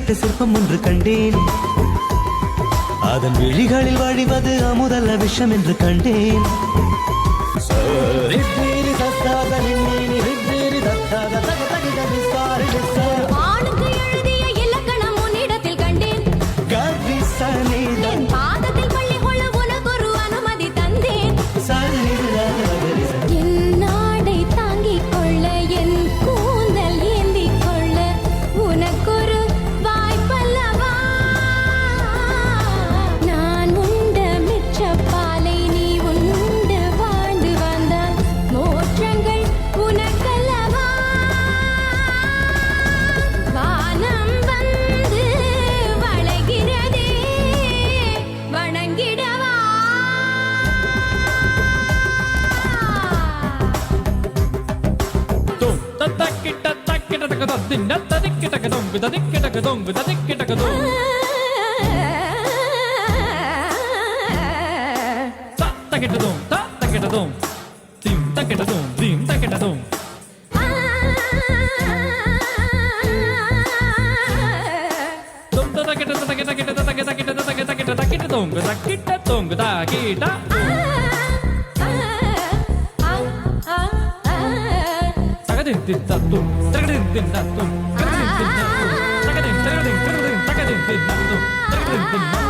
வடித்த சிற்பம் ஒன்று கண்டேன். அதன் விழிகளில் வழிவது அமுதல்ல விஷம் என்று கண்டேன். ஆணுக்கு எழுதிய இலக்கணம் உன்னிடத்தில் கண்டேன். என் பாதத்தில் பள்ளி கொள்ள உனக்கு ஒரு அனுமதி தந்தேன். என் நாடை தாங்கிக் கொள்ள, என் கூந்தல் ஏந்திக் கொள்ள உனக்கொரு வாய்ப்பல்லவா. நான் உண்ட மிச்ச பாலை நீ உண்டு வாழ்ந்து வந்தால் மோற்றங்கள் உனக்கல்லவா. வானம் வந்து வளைகிறதே, வணங்கிடவா. Takadin